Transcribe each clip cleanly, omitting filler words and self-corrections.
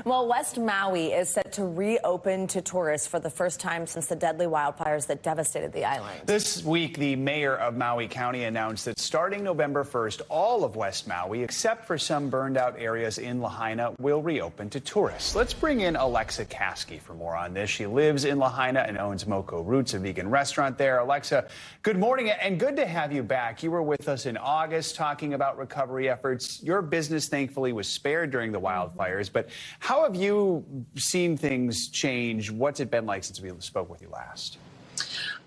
Well, West Maui is set to reopen to tourists for the first time since the deadly wildfires that devastated the island. This week, the mayor of Maui County announced that starting November 1st, all of West Maui, except for some burned out areas in Lahaina, will reopen to tourists. Let's bring in Alexa Caskey for more on this. She lives in Lahaina and owns Moko Roots, a vegan restaurant there. Alexa, good morning and good to have you back. You were with us in August talking about recovery efforts. Your business, thankfully, was spared during the wildfires, but how have you seen things change? What's it been like since we spoke with you last?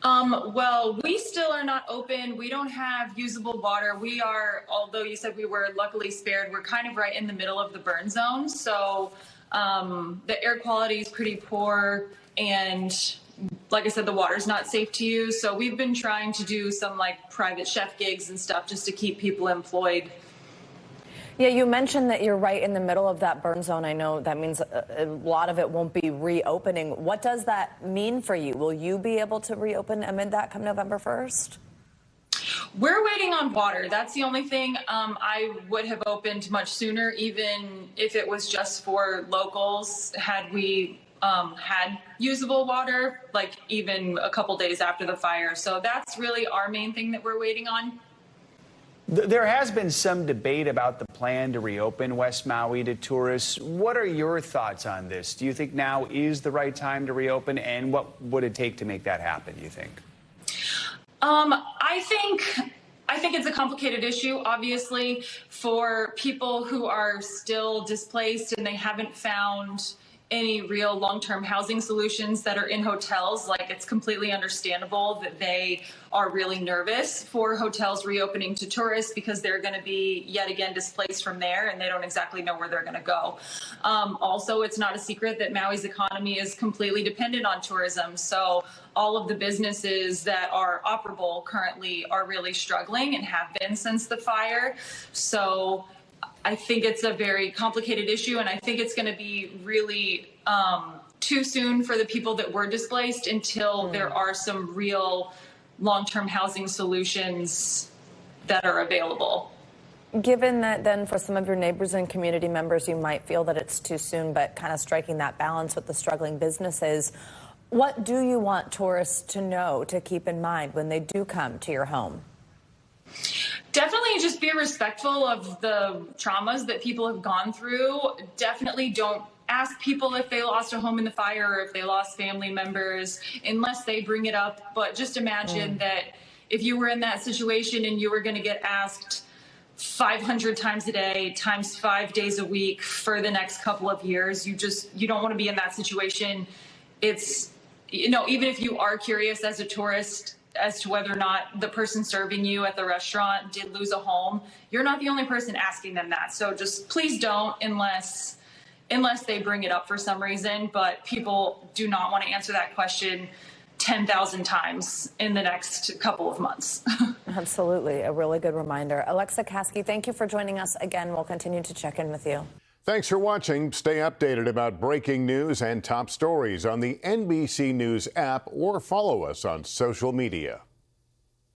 Well, we still are not open. We don't have usable water. We are, although you said we were luckily spared, we're kind of right in the middle of the burn zone. So the air quality is pretty poor. And like I said, the water's not safe to use. So we've been trying to do some like private chef gigs and stuff just to keep people employed. Yeah, you mentioned that you're right in the middle of that burn zone. I know that means a lot of it won't be reopening. What does that mean for you? Will you be able to reopen amid that come November 1st? We're waiting on water. That's the only thing. I would have opened much sooner, even if it was just for locals, had we had usable water, like even a couple days after the fire. So that's really our main thing that we're waiting on. There has been some debate about the plan to reopen West Maui to tourists. What are your thoughts on this? Do you think now is the right time to reopen, and what would it take to make that happen, do you think? I think it's a complicated issue, obviously, for people who are still displaced and they haven't found any real long-term housing solutions that are in hotels. Like, it's completely understandable that they are really nervous for hotels reopening to tourists because they're going to be yet again displaced from there and they don't exactly know where they're going to go. Also, it's not a secret that Maui's economy is completely dependent on tourism. So all of the businesses that are operable currently are really struggling and have been since the fire. So I think it's a very complicated issue, and I think it's going to be really too soon for the people that were displaced until there are some real long-term housing solutions that are available. Given that then for some of your neighbors and community members, you might feel that it's too soon, but kind of striking that balance with the struggling businesses, what do you want tourists to know, to keep in mind when they do come to your home? Definitely just be respectful of the traumas that people have gone through. Definitely don't ask people if they lost a home in the fire or if they lost family members unless they bring it up. But just imagine that if you were in that situation and you were going to get asked 500 times a day times 5 days a week for the next couple of years, you don't want to be in that situation. It's, even if you are curious as a tourist as to whether or not the person serving you at the restaurant did lose a home, you're not the only person asking them that. So just please don't unless they bring it up for some reason. But people do not want to answer that question 10,000 times in the next couple of months. Absolutely. A really good reminder. Alexa Caskey, thank you for joining us again. We'll continue to check in with you. Thanks for watching. Stay updated about breaking news and top stories on the NBC News app or follow us on social media.